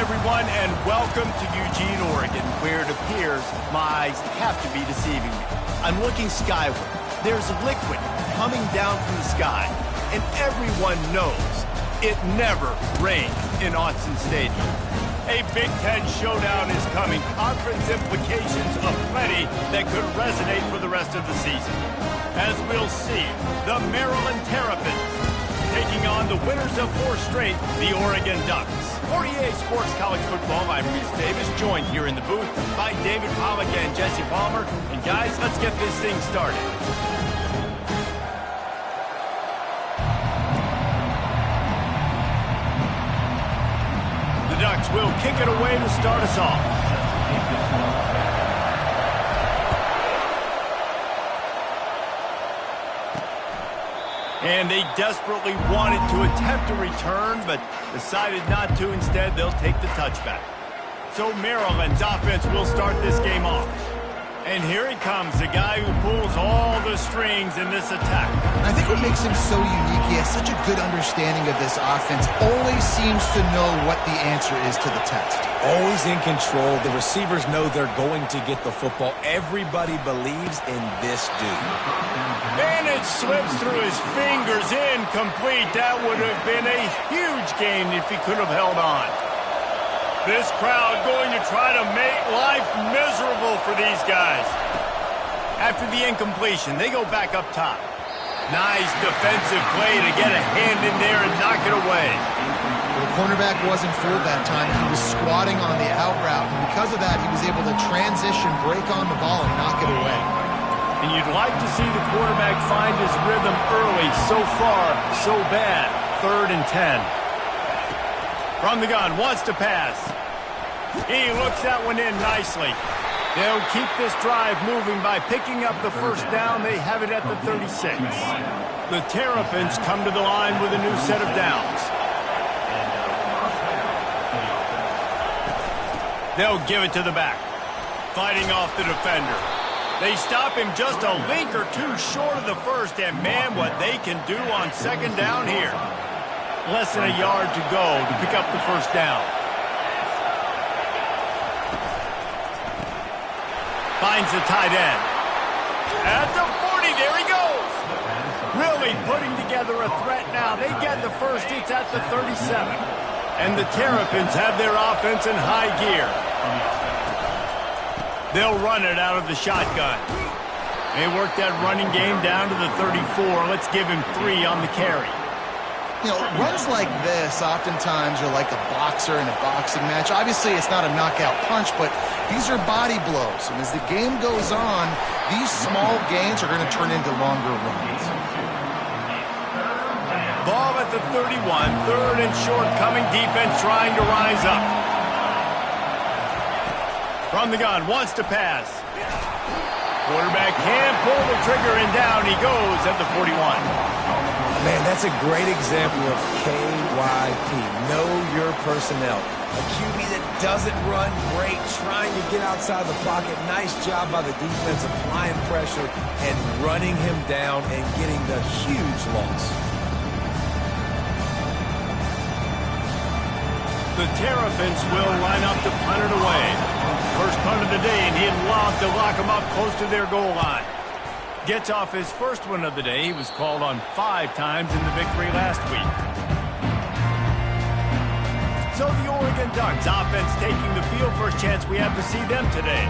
everyone, and welcome to Eugene, Oregon, where it appears my eyes have to be deceiving me. I'm looking skyward. There's liquid coming down from the sky, and everyone knows it never rains in Autzen Stadium. A Big Ten showdown is coming. Conference implications aplenty that could resonate for the rest of the season. As we'll see, the Maryland Terrapins taking on the winners of 4 straight, the Oregon Ducks. For EA Sports College Football, I'm Reese Davis, joined here in the booth by David Pollack and Jesse Palmer. And guys, let's get this thing started. The Ducks will kick it away to start us off. And they desperately wanted to attempt a return, but decided not to. Instead, they'll take the touchback. So Maryland's offense will start this game off. And here he comes, the guy who pulls all the strings in this attack. I think what makes him so unique, he has such a good understanding of this offense. Always seems to know what the answer is to the test. Always in control. The receivers know they're going to get the football. Everybody believes in this dude. And it slips through his fingers, incomplete. That would have been a huge gain if he could have held on. This crowd going to try to make life miserable for these guys. After the incompletion, they go back up top. Nice defensive play to get a hand in there and knock it away. The cornerback wasn't fooled that time. He was squatting on the out route, and because of that, he was able to transition, break on the ball, and knock it away. And you'd like to see the quarterback find his rhythm early. So far, so bad. 3rd and 10. From the gun, wants to pass. He looks that one in nicely. They'll keep this drive moving by picking up the first down. They have it at the 36. The Terrapins come to the line with a new set of downs. They'll give it to the back. Fighting off the defender. They stop him just a link or two short of the first, and man, what they can do on 2nd down here. Less than a yard to go to pick up the first down. Finds the tight end. At the 40, there he goes. Really putting together a threat now. They get the first, it's at the 37. And the Terrapins have their offense in high gear. They'll run it out of the shotgun. They work that running game down to the 34. Let's give him 3 on the carry. You know, runs like this oftentimes are like a boxer in a boxing match. Obviously, it's not a knockout punch, but these are body blows. And as the game goes on, these small gains are going to turn into longer runs. Ball at the 31. 3rd and short coming. Defense trying to rise up. From the gun, wants to pass. Quarterback can pull the trigger, and down he goes at the 41. Man, that's a great example of KYP. Know your personnel. A QB that doesn't run great, trying to get outside the pocket. Nice job by the defense applying pressure and running him down and getting the huge loss. The Terrapins will line up to punt it away. First punt of the day, and he had lobbed to lock him up close to their goal line. Gets off his first one of the day. He was called on 5 times in the victory last week. So the Oregon Ducks offense taking the field. First chance we have to see them today.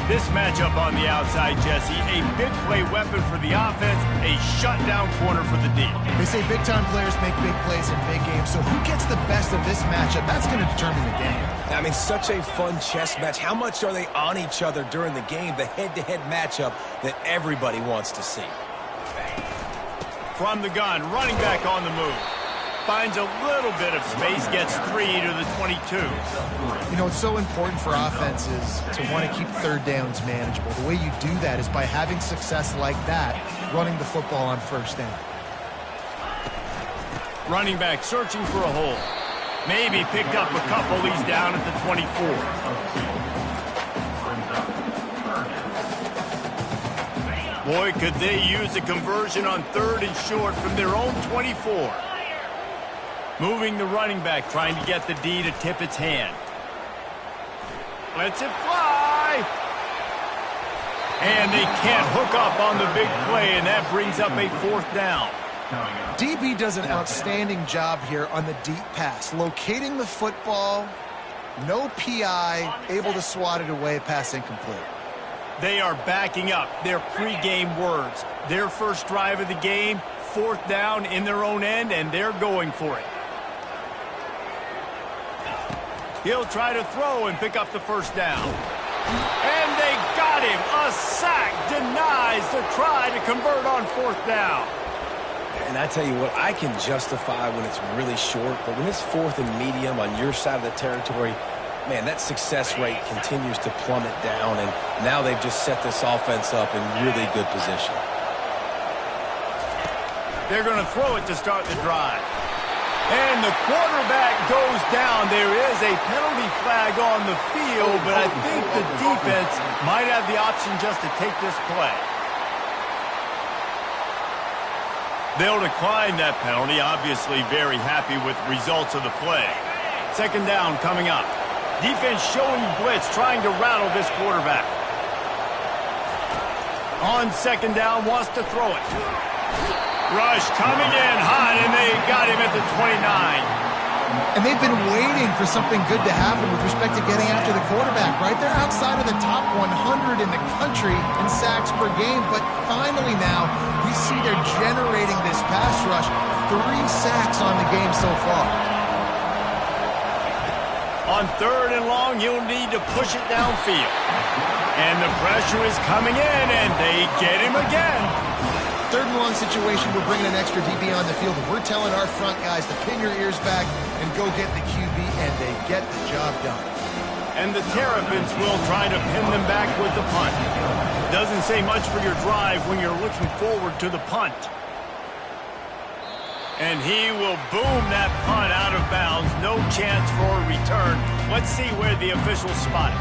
This matchup on the outside, Jesse, a big play weapon for the offense, a shutdown corner for the D. They say big-time players make big plays in big games, so who gets the best of this matchup? That's going to determine the game. I mean, such a fun chess match. How much are they on each other during the game? The head-to-head matchup that everybody wants to see. From the gun, running back on the move. Finds a little bit of space, gets 3 to the 22. You know, it's so important for offenses to want to keep 3rd downs manageable. The way you do that is by having success like that, running the football on 1st down. Running back searching for a hole. Maybe picked up a couple. He's down at the 24. Boy, could they use a conversion on 3rd and short from their own 24. Moving the running back, trying to get the D to tip its hand. Lets it fly. And they can't hook up on the big play, and that brings up a 4th down. DB does an outstanding job here on the deep pass, locating the football, no PI, able to swat it away, pass incomplete. They are backing up their pregame words. Their first drive of the game, 4th down in their own end, and they're going for it. He'll try to throw and pick up the 1st down. And they got him. A sack denies the try to convert on 4th down. And I tell you what, I can justify when it's really short, but when it's 4th and medium on your side of the territory, man, that success rate continues to plummet down, and now they've just set this offense up in really good position. They're going to throw it to start the drive. And the quarterback goes down. There is a penalty flag on the field, but I think the defense might have the option just to take this play. They'll decline that penalty, obviously very happy with the results of the play. 2nd down coming up. Defense showing blitz, trying to rattle this quarterback. On 2nd down, wants to throw it. Rush coming in hot, and they got him at the 29. And they've been waiting for something good to happen with respect to getting after the quarterback, right? They're outside of the top 100 in the country in sacks per game, but finally now we see they're generating this pass rush. 3 sacks on the game so far. On 3rd and long, you'll need to push it downfield. And the pressure is coming in, and they get him again. 3rd and long situation, we're bringing an extra DB on the field, and we're telling our front guys to pin your ears back and go get the QB, and they get the job done. And the Terrapins will try to pin them back with the punt. Doesn't say much for your drive when you're looking forward to the punt. And he will boom that punt out of bounds. No chance for a return. Let's see where the officials spot it.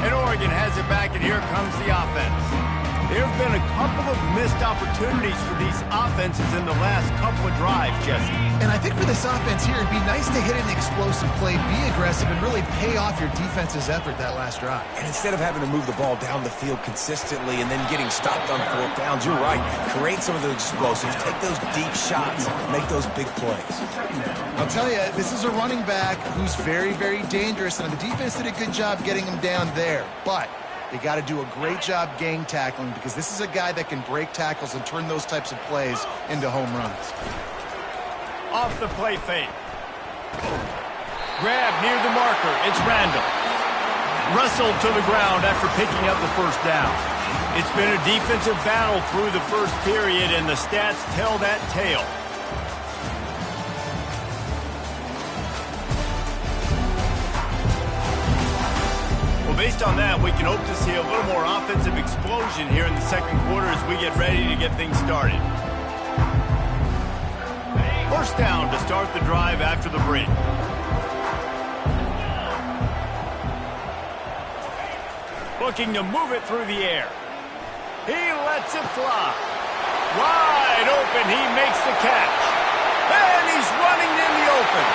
And Oregon has it back, and here comes the offense. There have been a couple of missed opportunities for these offenses in the last couple of drives, Jesse. And I think for this offense here, it'd be nice to hit an explosive play, be aggressive, and really pay off your defense's effort that last drive. And instead of having to move the ball down the field consistently and then getting stopped on 4th downs, you're right. Create some of those explosives. Take those deep shots. Make those big plays. I'll tell you, this is a running back who's very, very dangerous, and the defense did a good job getting him down there. But they got to do a great job gang tackling, because this is a guy that can break tackles and turn those types of plays into home runs. Off the play fake. Grab near the marker. It's Randall. Wrestled to the ground after picking up the 1st down. It's been a defensive battle through the 1st period, and the stats tell that tale. Based on that, we can hope to see a little more offensive explosion here in the 2nd quarter as we get ready to get things started. 1st down to start the drive after the break. Looking to move it through the air. He lets it fly. Wide open, he makes the catch. And he's running in the open.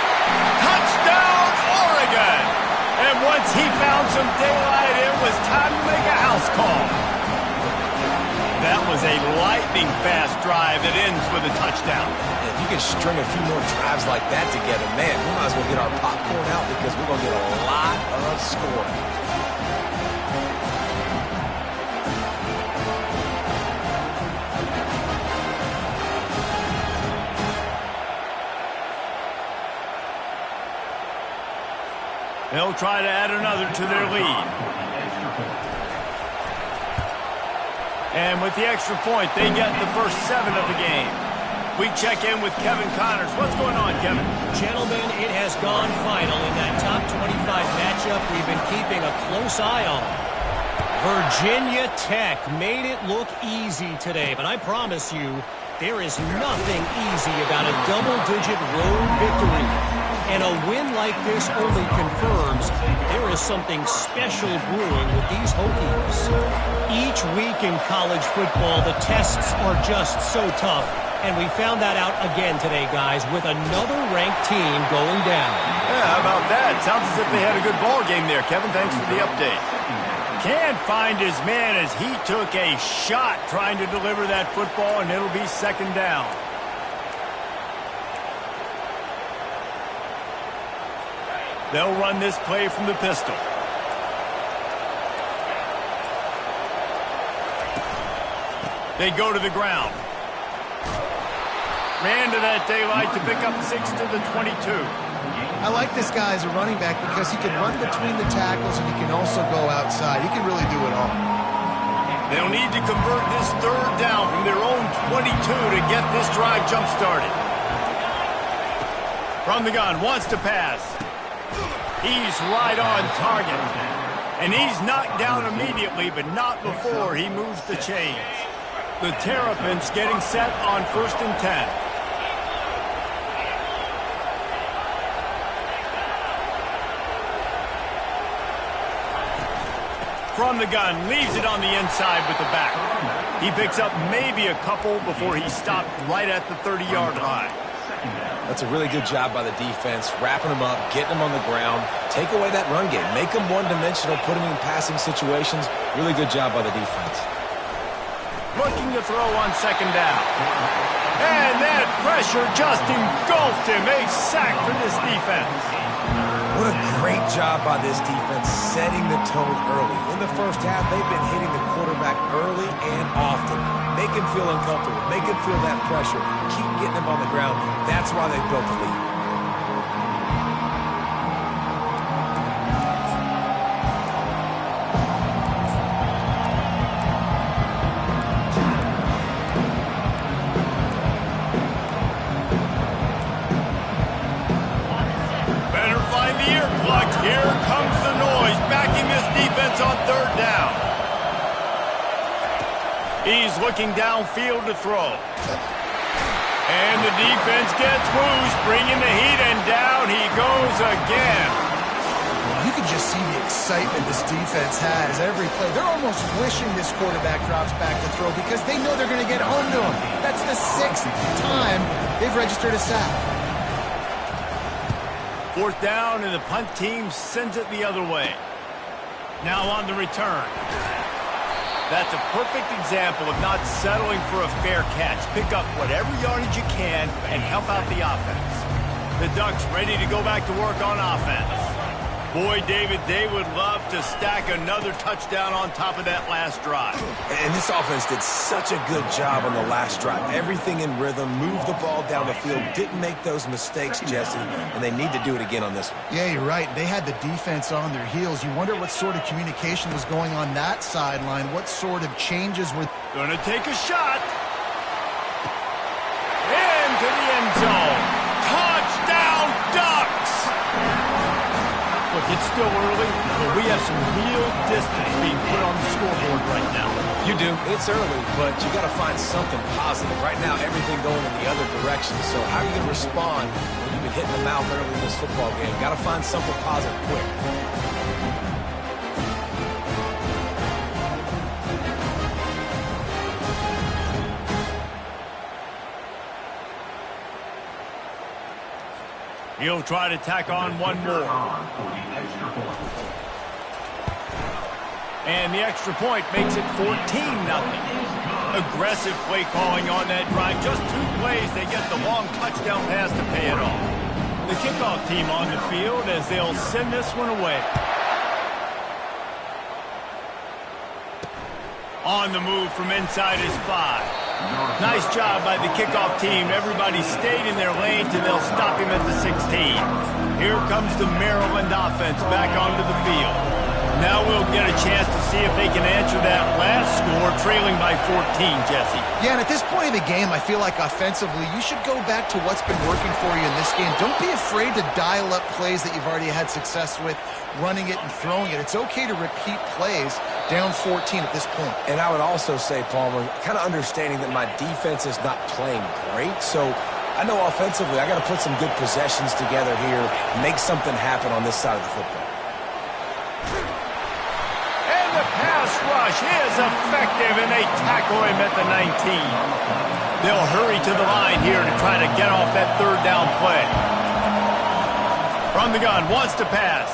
Touchdown, Oregon! And once he found some daylight, it was time to make a house call. That was a lightning-fast drive that ends with a touchdown. If you can string a few more drives like that together, man, we might as well get our popcorn out, because we're going to get a lot of scoring. They'll try to add another to their lead. And with the extra point, they get the first 7 of the game. We check in with Kevin Connors. What's going on, Kevin? Gentlemen, it has gone final in that top 25 matchup we've been keeping a close eye on. Virginia Tech made it look easy today, but I promise you, there is nothing easy about a double-digit road victory. And a win like this only confirms there is something special brewing with these Hokies. Each week in college football, the tests are just so tough. And we found that out again today, guys, with another ranked team going down. Yeah, how about that? Sounds as if they had a good ball game there, Kevin. Thanks for the update. Can't find his man as he took a shot trying to deliver that football, and it'll be second down. They'll run this play from the pistol. They go to the ground. Ran to that daylight to pick up 6 to the 22. I like this guy as a running back because he can run between the tackles and he can also go outside. He can really do it all. They'll need to convert this third down from their own 22 to get this drive jump-started. From the gun, wants to pass. He's right on target. And he's knocked down immediately, but not before he moves the chains. The Terrapins getting set on 1st and 10. From the gun, leaves it on the inside with the back. He picks up maybe a couple before he stopped right at the 30-yard line. That's a really good job by the defense, wrapping them up, getting them on the ground. Take away that run game. Make them one-dimensional, put them in passing situations. Really good job by the defense. Looking to throw on second down. And that pressure just engulfed him. A sack for this defense. What a great job by this defense setting the tone early. In the first half, they've been hitting the quarterback early and often. Make him feel uncomfortable. Make him feel that pressure. Keep getting him on the ground. That's why they built the lead. Here comes the noise, backing this defense on third down. He's looking downfield to throw. And the defense gets loose, bringing the heat, and down he goes again. You can just see the excitement this defense has every play. They're almost wishing this quarterback drops back to throw because they know they're going to get home to him. That's the 6th time they've registered a sack. 4th down, and the punt team sends it the other way. Now on the return. That's a perfect example of not settling for a fair catch. Pick up whatever yardage you can and help out the offense. The Ducks ready to go back to work on offense. Boy, David, they would love to stack another touchdown on top of that last drive. And this offense did such a good job on the last drive. Everything in rhythm, moved the ball down the field, didn't make those mistakes, Jesse, and they need to do it again on this one. Yeah, you're right. They had the defense on their heels. You wonder what sort of communication was going on that sideline, what sort of changes were... Gonna take a shot. Into the end zone. Touchdown, Ducks! Look, it's still early, but we have some real distance being put on the scoreboard right now. You do. It's early, but you got to find something positive. Right now, everything going in the other direction. So how are you going to respond when you've been hitting the mouth early in this football game? Got to find something positive quick. He'll try to tack on one more. And the extra point makes it 14-0. Aggressive play calling on that drive. Just 2 plays, they get the long touchdown pass to pay it off. The kickoff team on the field as they'll send this one away. On the move from inside his 5. Nice job by the kickoff team. Everybody stayed in their lanes, and they'll stop him at the 16. Here comes the Maryland offense back onto the field. Now we'll get a chance to see if they can answer that last score, trailing by 14, Jesse. Yeah, and at this point in the game, I feel like offensively, you should go back to what's been working for you in this game. Don't be afraid to dial up plays that you've already had success with, running it and throwing it. It's okay to repeat plays down 14 at this point. And I would also say, Palmer, kind of understanding that my defense is not playing great, so I know offensively I got to put some good possessions together here, make something happen on this side of the football. And the pass rush is effective, and they tackle him at the 19. They'll hurry to the line here to try to get off that third down play. From the gun, wants to pass.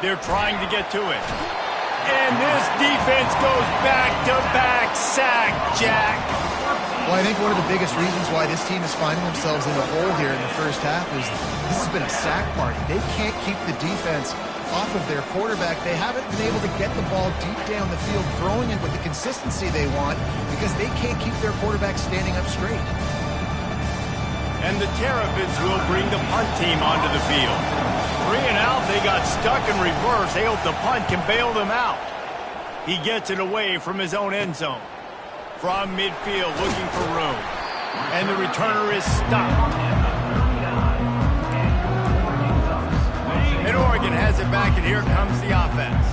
They're trying to get to it. And this defense goes back-to-back sack, Jack. Well, I think one of the biggest reasons why this team is finding themselves in a hole here in the first half is this has been a sack party. They can't keep the defense off of their quarterback. They haven't been able to get the ball deep down the field, throwing it with the consistency they want because they can't keep their quarterback standing up straight. And the Terrapins will bring the punt team onto the field. 3 and out, they got stuck in reverse. They hope the punt can bail them out. He gets it away from his own end zone. From midfield, looking for room. And the returner is stopped. And Oregon has it back, and here comes the offense.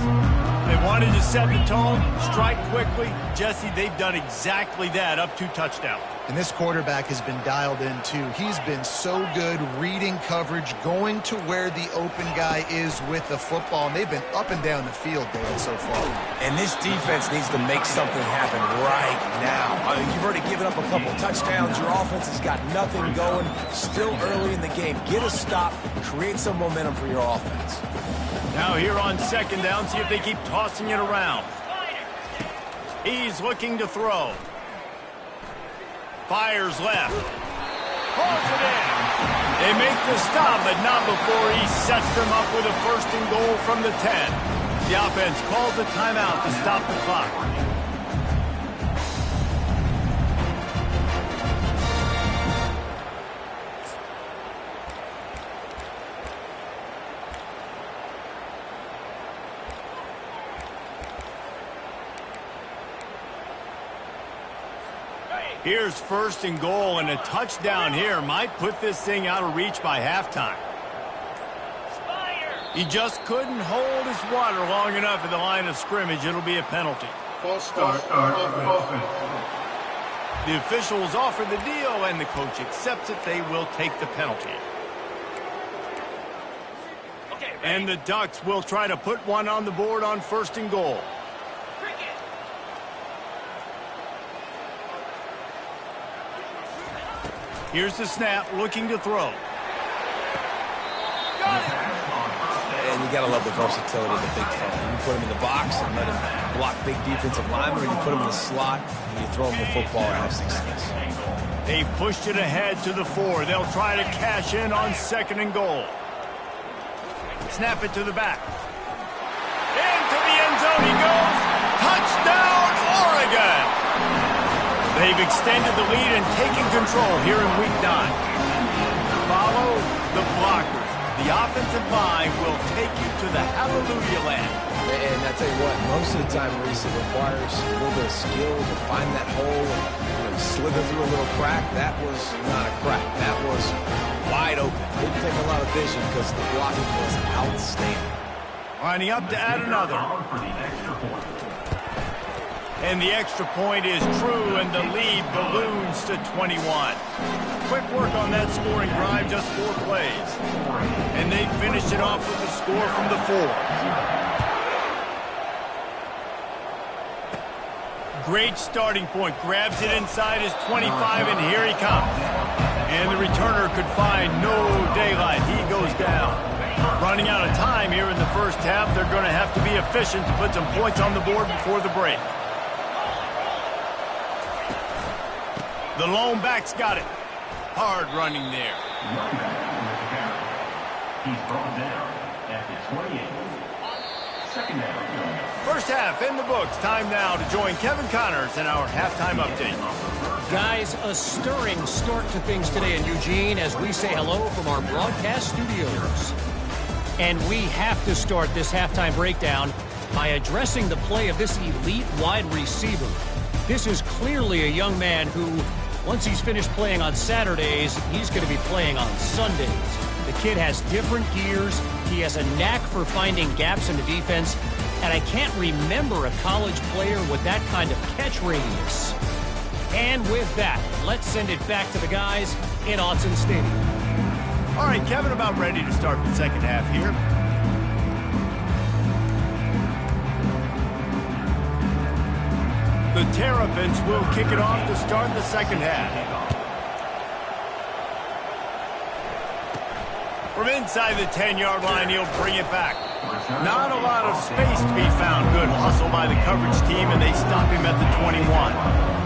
They wanted to set the tone, strike quickly. Jesse, they've done exactly that, up 2 touchdowns. And this quarterback has been dialed in, too. He's been so good reading coverage, going to where the open guy is with the football. And they've been up and down the field, David, so far. And this defense needs to make something happen right now. I mean, you've already given up a couple touchdowns. Your offense has got nothing going. Still early in the game. Get a stop. Create some momentum for your offense. Now here on second down, see if they keep tossing it around. He's looking to throw. Fires left. Pulls it in. They make the stop, but not before he sets them up with a 1st and goal from the 10. The offense calls a timeout to stop the clock. Here's 1st and goal, and a touchdown here might put this thing out of reach by halftime. He just couldn't hold his water long enough at the line of scrimmage. It'll be a penalty. False start of offense. The officials offer the deal, and the coach accepts it. They will take the penalty. And the Ducks will try to put one on the board on 1st and goal. Here's the snap, looking to throw. Got it! And you got to love the versatility of the big fella. You put him in the box and let him block big defensive linemen, or you put him in the slot and you throw him the football and have success. They pushed it ahead to the 4. They'll try to cash in on 2nd and goal. Snap it to the back. Into the end zone he goes. Touchdown, Oregon! They've extended the lead and taken control here in Week 9. Follow the blockers. The offensive line will take you to the hallelujah land. And I tell you what, most of the time, Reese, it requires a little bit of skill to find that hole and slither through a little crack. That was not a crack. That was wide open. Didn't take a lot of vision because the blocking was outstanding. Lining up to add another. And the extra point is true, and the lead balloons to 21. Quick work on that scoring drive, just 4 plays. And they finished it off with a score from the 4. Great starting point. Grabs it inside his 25, and here he comes. And the returner could find no daylight. He goes down. Running out of time here in the first half. They're going to have to be efficient to put some points on the board before the break. The lone back's got it. Hard running there. He's brought down at the 28. 2nd down. First half in the books. Time now to join Kevin Connors in our halftime update. Guys, a stirring start to things today in Eugene as we say hello from our broadcast studios. And we have to start this halftime breakdown by addressing the play of this elite wide receiver. This is clearly a young man who, once he's finished playing on Saturdays, he's going to be playing on Sundays. The kid has different gears. He has a knack for finding gaps in the defense. And I can't remember a college player with that kind of catch radius. And with that, let's send it back to the guys in Autzen Stadium. All right, Kevin, about ready to start the second half here. The Terrapins will kick it off to start the second half. From inside the 10-yard line, he'll bring it back. Not a lot of space to be found. Good hustle by the coverage team, and they stop him at the 21.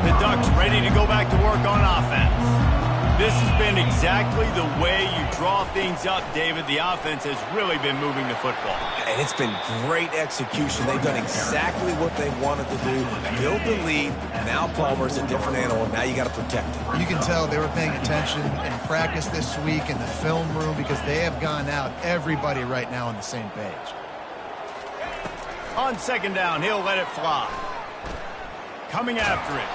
The Ducks ready to go back to work on offense. This has been exactly the way you draw things up, David. The offense has really been moving the football. And it's been great execution. They've done exactly what they wanted to do. Build the lead. Now Palmer's a different animal. Now you got to protect him. You can tell they were paying attention in practice this week in the film room because they have gone out, everybody right now on the same page. On second down, he'll let it fly. Coming after it.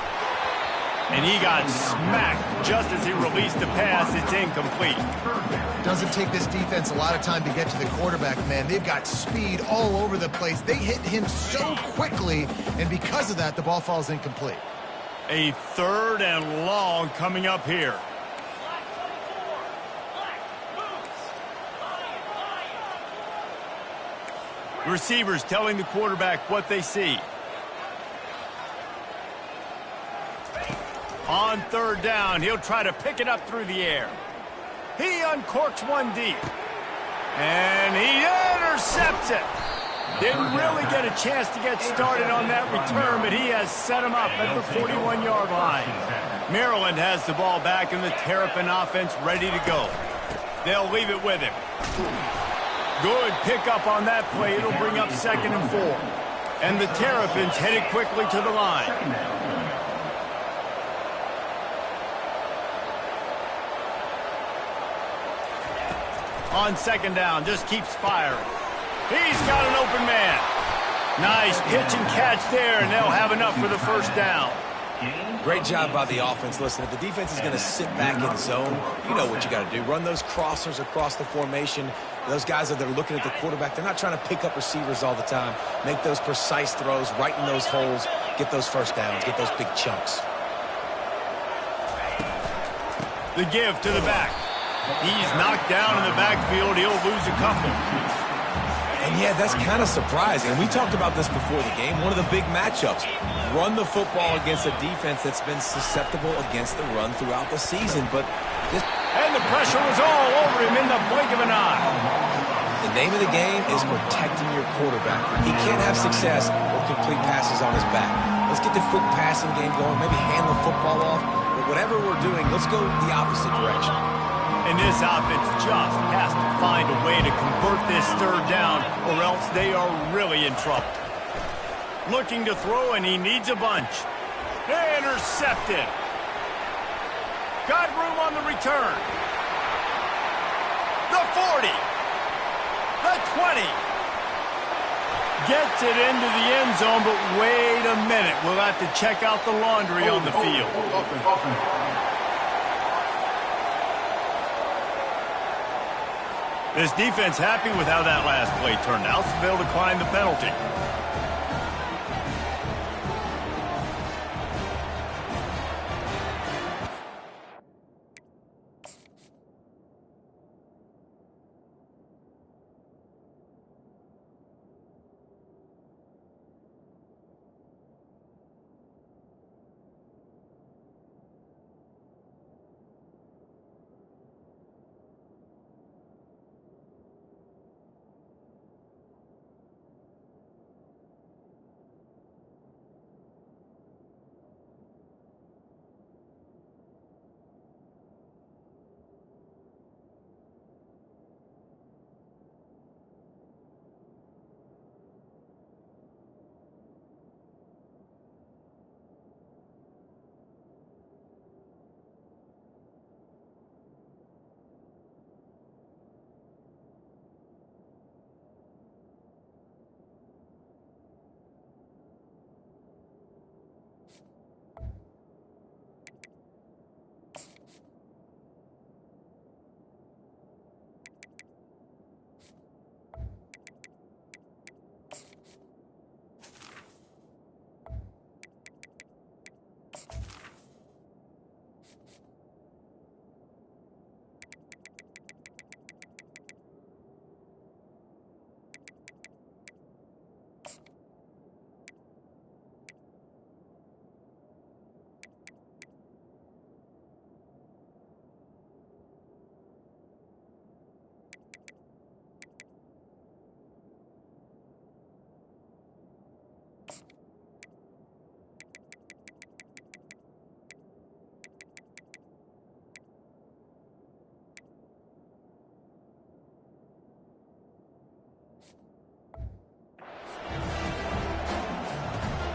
And he got smacked just as he released the pass. It's incomplete. Doesn't take this defense a lot of time to get to the quarterback, man. They've got speed all over the place. They hit him so quickly, and because of that, the ball falls incomplete. A third and long coming up here. Receivers telling the quarterback what they see. On third down, he'll try to pick it up through the air. He uncorks one deep. And he intercepts it. Didn't really get a chance to get started on that return, but he has set him up at the 41-yard line. Maryland has the ball back, and the Terrapin offense ready to go. They'll leave it with him. Good pickup on that play. It'll bring up 2nd and 4. And the Terrapins headed quickly to the line. On second down, just keeps firing. He's got an open man. Nice pitch and catch there, and they'll have enough for the first down. Great job by the offense. Listen, if the defense is going to sit back in zone, you know what you got to do. Run those crossers across the formation. Those guys that are looking at the quarterback, they're not trying to pick up receivers all the time. Make those precise throws, right in those holes, get those first downs, get those big chunks. The give to the back. He's knocked down in the backfield. He'll lose a couple. And yeah, that's kind of surprising. We talked about this before the game. One of the big matchups. Run the football against a defense that's been susceptible against the run throughout the season. And the pressure was all over him in the blink of an eye. The name of the game is protecting your quarterback. He can't have success with complete passes on his back. Let's get the quick passing game going. Maybe hand the football off. But whatever we're doing, let's go the opposite direction. And this offense just has to find a way to convert this third down, or else they are really in trouble. Looking to throw, and he needs a bunch. Intercepted. Got room on the return. The 40. The 20. Gets it into the end zone, but wait a minute. We'll have to check out the laundry on the field. This defense happy with how that last play turned out, so they'll decline the penalty.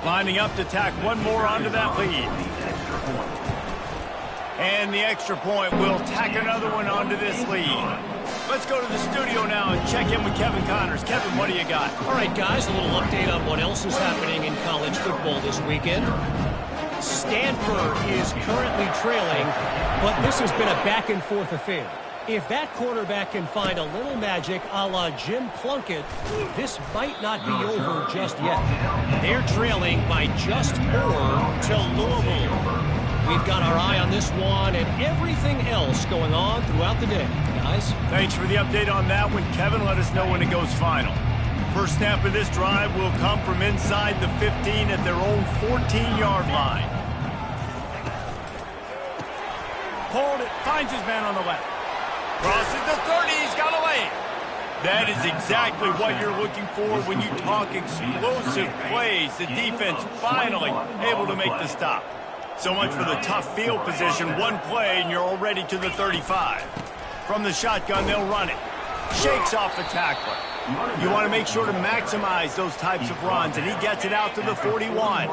Lining up to tack one more onto that lead. And the extra point will tack another one onto this lead. Let's go to the studio now and check in with Kevin Connors. Kevin, what do you got? All right, guys, a little update on what else is happening in college football this weekend. Stanford is currently trailing, but this has been a back-and-forth affair. If that quarterback can find a little magic a la Jim Plunkett, this might not be over just yet. They're trailing by just 4 to Louisville. We've got our eye on this one and everything else going on throughout the day, guys. Thanks for the update on that one, Kevin. Let us know when it goes final. First snap of this drive will come from inside the 15 at their own 14-yard line. Hold it, finds his man on the left. Crosses the 30, he's got a lane. That is exactly what you're looking for when you talk explosive plays. The defense finally able to make the stop. So much for the tough field position. One play and you're already to the 35. From the shotgun, they'll run it. Shakes off the tackler. You want to make sure to maximize those types of runs, and he gets it out to the 41.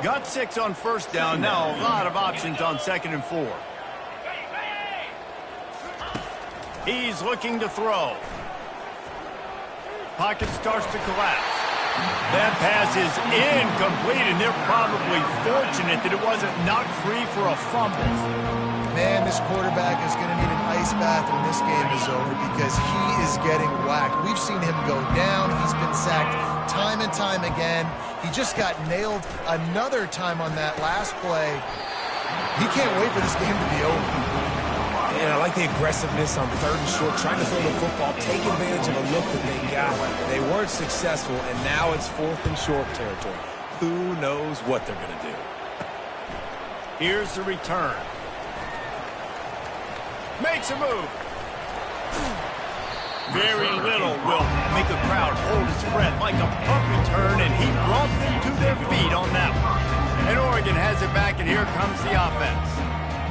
Got 6 on first down. Now a lot of options on 2nd and 4. He's looking to throw. Pocket starts to collapse. That pass is incomplete, and they're probably fortunate that it wasn't knocked free for a fumble. Man, this quarterback is going to need an ice bath when this game is over because he is getting whacked. We've seen him go down. He's been sacked time and time again. He just got nailed another time on that last play. He can't wait for this game to be over. And I like the aggressiveness on 3rd and short, trying to throw the football, take advantage of a look that they got. They weren't successful, and now it's 4th and short territory. Who knows what they're going to do? Here's the return. Makes a move. Very little will make a crowd hold its breath like a punt return, and he brought them to their feet on that one. And Oregon has it back, and here comes the offense.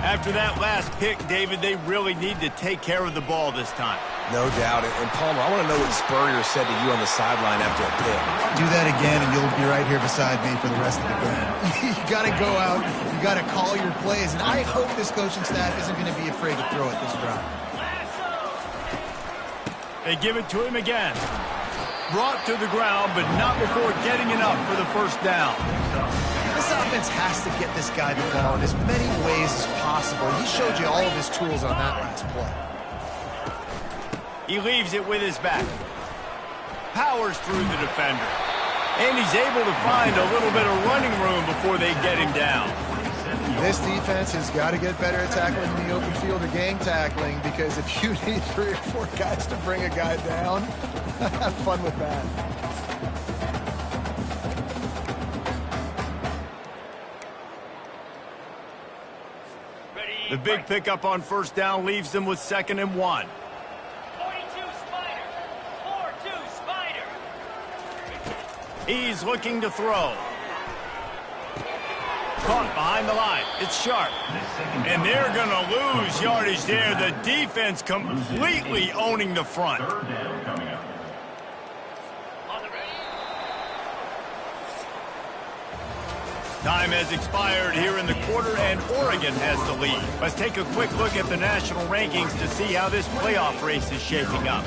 After that last pick, David, they really need to take care of the ball this time. No doubt. And Palmer, I want to know what Spurrier said to you on the sideline after a pick. Do that again, and you'll be right here beside me for the rest of the game. You got to go out. You got to call your plays. And I hope this coaching staff isn't going to be afraid to throw it this drive. They give it to him again. Brought to the ground, but not before getting enough for the first down. This offense has to get this guy the ball in as many ways as possible. He showed you all of his tools on that last play. He leaves it with his back. Powers through the defender. And he's able to find a little bit of running room before they get him down. This defense has got to get better at tackling in the open field or gang tackling, because if you need 3 or 4 guys to bring a guy down, have fun with that. The big pickup on first down leaves them with 2nd and 1. 42 Spider. 4-2 Spider. He's looking to throw. Caught behind the line. It's Sharp. And they're going to lose yardage there. The defense completely owning the front. Time has expired here in the quarter, and Oregon has the lead. Let's take a quick look at the national rankings to see how this playoff race is shaping up.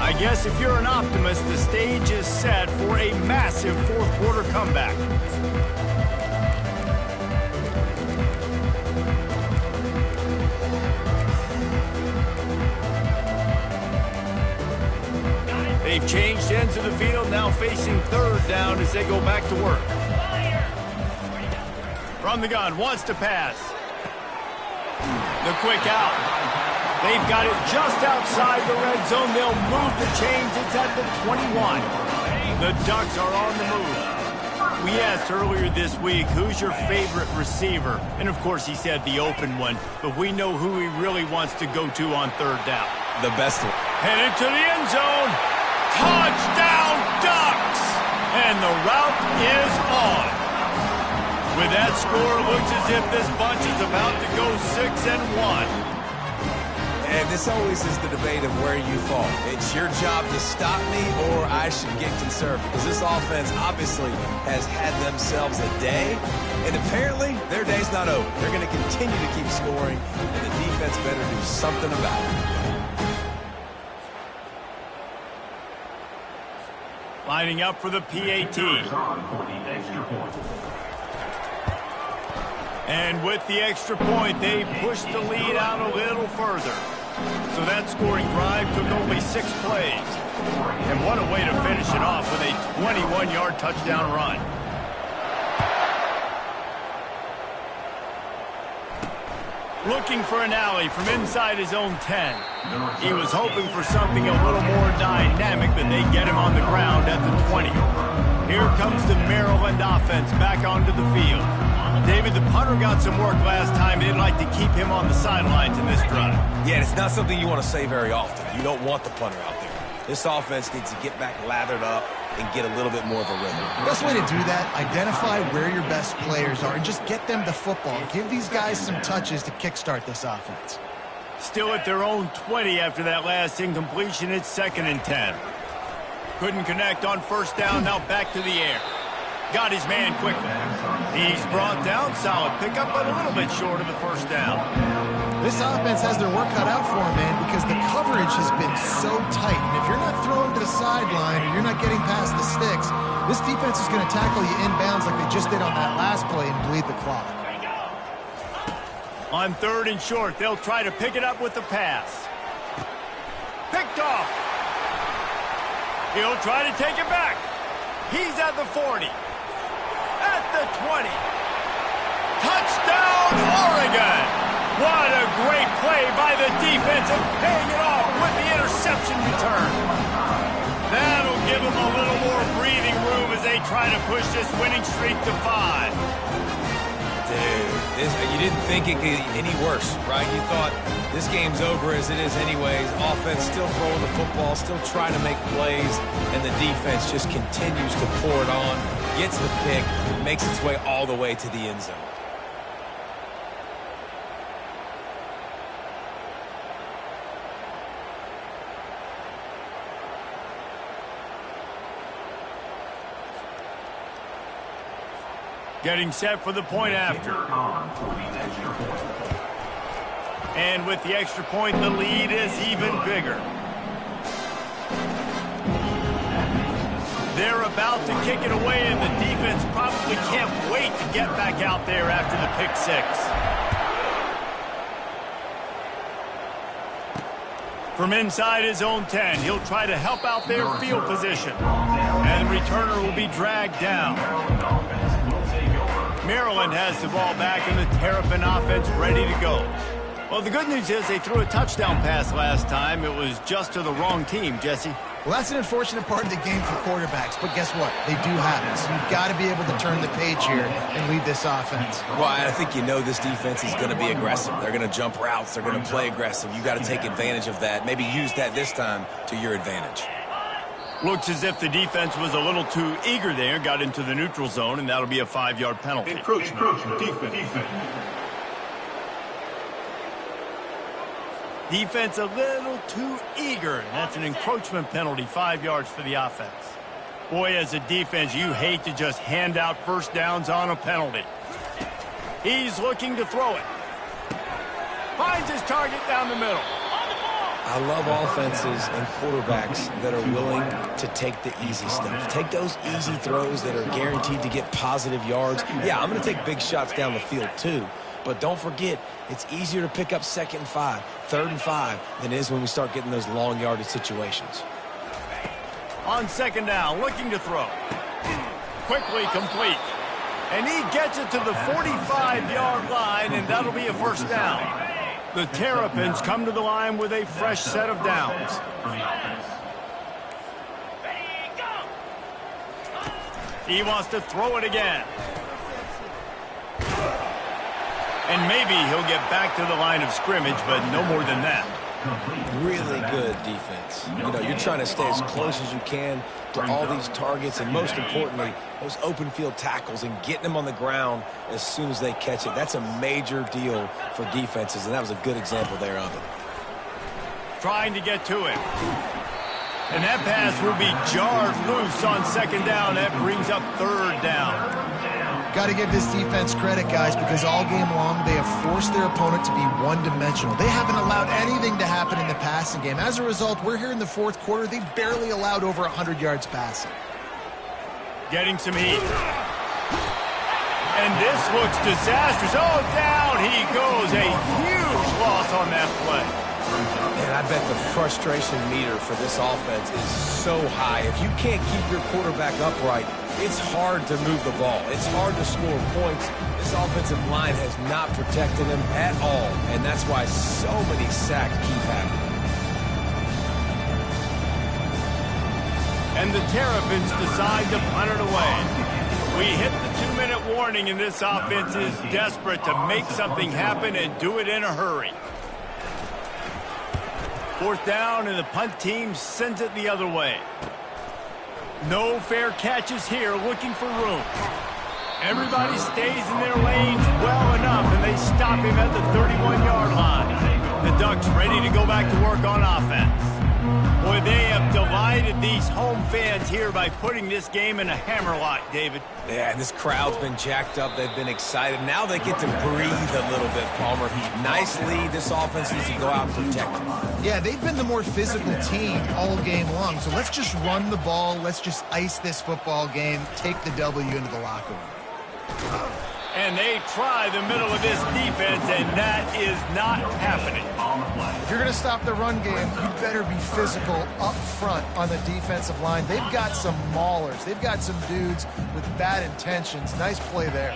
I guess if you're an optimist, the stage is set for a massive fourth-quarter comeback. They've changed ends of the field, now facing 3rd down as they go back to work. From the gun, wants to pass. The quick out. They've got it just outside the red zone. They'll move the chains. It's at the 21. The Ducks are on the move. We asked earlier this week, who's your favorite receiver? And, of course, he said the open one. But we know who he really wants to go to on 3rd down. The best one. Headed to the end zone. Touchdown, Ducks! And the route is on. With that score, it looks as if this bunch is about to go 6-1. And this always is the debate of where you fall. It's your job to stop me, or I should get conservative. Because this offense obviously has had themselves a day, and apparently their day's not over. They're going to continue to keep scoring, and the defense better do something about it. Lining up for the PAT. And with the extra point, they pushed the lead out a little further. So that scoring drive took only 6 plays. And what a way to finish it off with a 21-yard touchdown run. Looking for an alley from inside his own 10. He was hoping for something a little more dynamic, but they get him on the ground at the 20. Here comes the Maryland offense back onto the field. David, the punter got some work last time. They'd like to keep him on the sidelines in this drive. Yeah, it's not something you want to say very often. You don't want the punter out there. This offense needs to get back lathered up and get a little bit more of a rhythm. The best way to do that, identify where your best players are and just get them the football. Give these guys some touches to kickstart this offense. Still at their own 20 after that last incompletion. It's 2nd and 10. Couldn't connect on first down. Now back to the air. Got his man quickly. He's brought down. Solid pickup, but a little bit short of the first down. This offense has their work cut out for them, man, because the coverage has been so tight. And if you're not throwing to the sideline or you're not getting past the sticks, this defense is going to tackle you inbounds like they just did on that last play and bleed the clock. On 3rd and short, they'll try to pick it up with the pass. Picked off. He'll try to take it back. He's at the 40. At the 20. Touchdown, Oregon! What a great play by the defense and paying it off with the interception return. That'll give them a little more breathing room as they try to push this winning streak to 5. Dude, you didn't think it could get any worse, right? You thought this game's over as it is anyways. Offense still throwing the football, still trying to make plays, and the defense just continues to pour it on, gets the pick, makes its way all the way to the end zone. Getting set for the point after. And with the extra point, the lead is even bigger. They're about to kick it away, and the defense probably can't wait to get back out there after the pick 6. From inside his own 10, he'll try to help out their field position. And the returner will be dragged down. Maryland has the ball back and the Terrapin offense ready to go. Well, the good news is they threw a touchdown pass last time. It was just to the wrong team, Jesse. Well, that's an unfortunate part of the game for quarterbacks, but guess what? They do happen. So you've got to be able to turn the page here and lead this offense. Well, I think you know this defense is going to be aggressive. They're going to jump routes. They're going to play aggressive. You got to take advantage of that. Maybe use that this time to your advantage. Looks as if the defense was a little too eager there, got into the neutral zone, and that'll be a 5-yard penalty. Encroachment. Defense. Defense a little too eager, and that's an encroachment penalty, 5 yards for the offense. Boy, as a defense, you hate to just hand out first downs on a penalty. He's looking to throw it. Finds his target down the middle. I love offenses and quarterbacks that are willing to take the easy stuff. Take those easy throws that are guaranteed to get positive yards. Yeah, I'm going to take big shots down the field too. But don't forget, it's easier to pick up 2nd and 5, 3rd and 5 than it is when we start getting those long yardage situations. On 2nd down, looking to throw. Quickly complete. And he gets it to the 45-yard line, and that'll be a first down. The Terrapins come to the line with a fresh set of downs. He wants to throw it again. And maybe he'll get back to the line of scrimmage, but no more than that. Really good defense. You know, you're trying to stay as close as you can to all these targets, and most importantly, those open field tackles and getting them on the ground as soon as they catch it. That's a major deal for defenses, and that was a good example there of it. trying to get to him. And that pass will be jarred loose on second down. That brings up third down. Got to give this defense credit, guys, because all game long they have forced their opponent to be one-dimensional. They haven't allowed anything to happen in the passing game. As a result, we're here in the fourth quarter. They barely allowed over 100 yards passing. Getting some heat. And this looks disastrous. Oh, down he goes. A huge loss on that play. And I bet the frustration meter for this offense is so high. If you can't keep your quarterback upright, it's hard to move the ball. It's hard to score points. This offensive line has not protected him at all, and that's why so many sacks keep happening. And the Terrapins decide to punt it away. We hit the 2-minute warning, and this offense is desperate to make something happen and do it in a hurry. Fourth down, and the punt team sends it the other way. No fair catches here, looking for room. Everybody stays in their lanes well enough, and they stop him at the 31-yard line. The Ducks ready to go back to work on offense. Boy, they have delighted these home fans here by putting this game in a hammerlock, David. Yeah, this crowd's been jacked up. They've been excited. Now they get to breathe a little bit, Palmer. Nice lead. This offense needs to go out and protect them. Yeah, they've been the more physical team all game long. So let's just run the ball. Let's just ice this football game. Take the W into the locker room. And they try the middle of this defense, and that is not happening. If you're going to stop the run game, you better be physical up front on the defensive line. They've got some maulers. They've got some dudes with bad intentions. Nice play there.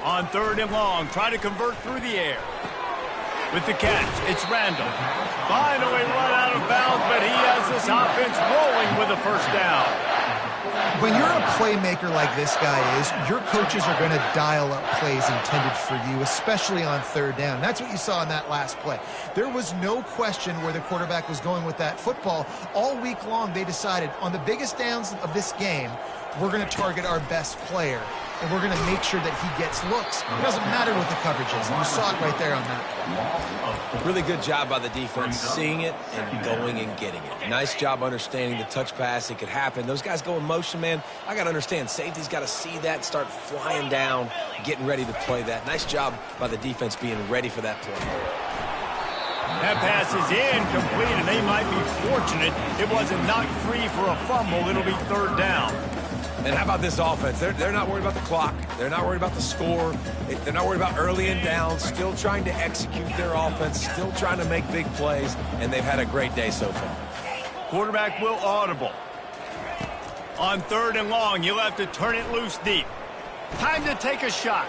On third and long, try to convert through the air. With the catch, it's Randall. Finally run out of bounds, but he has this offense rolling with a first down. When you're a playmaker like this guy is, your coaches are going to dial up plays intended for you, especially on third down. That's what you saw in that last play. There was no question where the quarterback was going with that football. All week long, they decided on the biggest downs of this game, we're going to target our best player, and we're going to make sure that he gets looks. It doesn't matter what the coverage is, and you saw it right there on that play. Really good job by the defense, seeing it and going and getting it. Nice job understanding the touch pass. It could happen. Those guys go in motion, man. I got to understand, safety's got to see that, start flying down, getting ready to play that. Nice job by the defense being ready for that play. That pass is incomplete, and they might be fortunate it wasn't knocked free for a fumble. It'll be third down. And how about this offense? They're not worried about the clock. They're not worried about the score. They're not worried about early and down. Still trying to execute their offense. Still trying to make big plays. And they've had a great day so far. Quarterback will audible. On third and long, you'll have to turn it loose deep. Time to take a shot.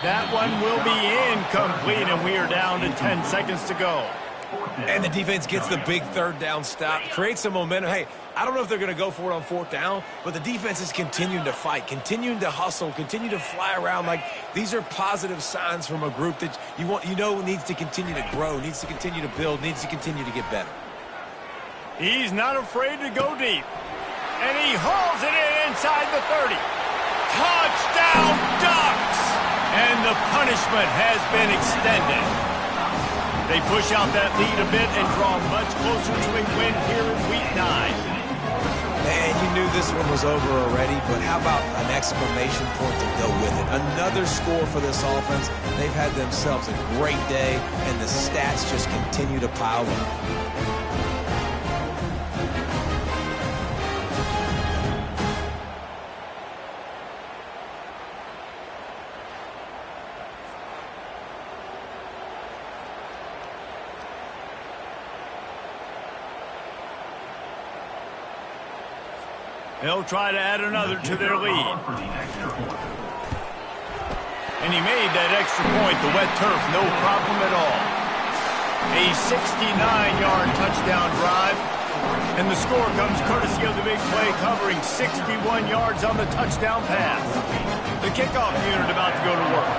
That one will be incomplete, and we are down to 10 seconds to go. And the defense gets the big third down stop, creates some momentum. Hey, I don't know if they're going to go for it on fourth down, but the defense is continuing to fight, continuing to hustle, continue to fly around. Like, these are positive signs from a group that you know needs to continue to grow, needs to continue to build, needs to continue to get better. He's not afraid to go deep. And he hauls it in inside the 30. Touchdown, Ducks! And the punishment has been extended. They push out that lead a bit and draw much closer to a win here in Week 9. Man, you knew this one was over already, but how about an exclamation point to go with it? Another score for this offense. They've had themselves a great day, and the stats just continue to pile up. They'll try to add another to their lead. And he made that extra point, the wet turf, no problem at all. A 69-yard touchdown drive. And the score comes courtesy of the big play, covering 61 yards on the touchdown pass. The kickoff unit about to go to work.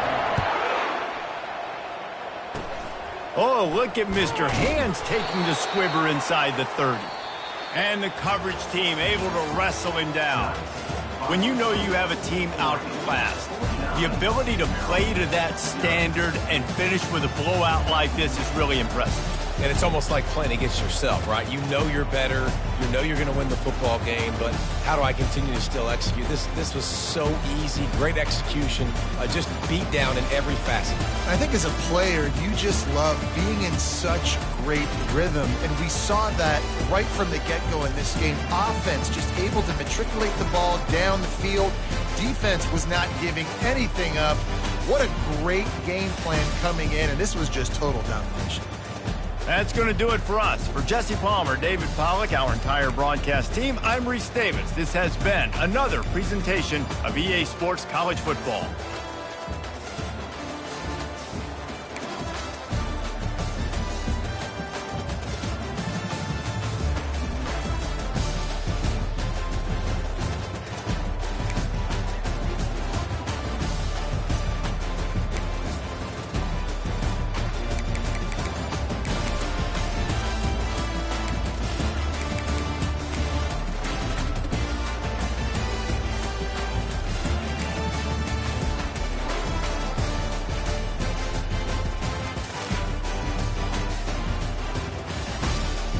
Oh, look at Mr. Hands taking the squibber inside the 30. And the coverage team able to wrestle him down. when you know you have a team outclassed. The ability to play to that standard and finish with a blowout like this is really impressive. And it's almost like playing against yourself, right? You know you're better. You know you're going to win the football game, but how do I continue to still execute? This was so easy. Great execution. Just beat down in every facet. I think as a player, you just love being in such great rhythm, and we saw that right from the get-go in this game. Offense just able to matriculate the ball down the field. Defense was not giving anything up. What a great game plan coming in, and this was just total domination. That's going to do it for us. For Jesse Palmer, David Pollack, our entire broadcast team, I'm Reese Davis. This has been another presentation of EA Sports College Football.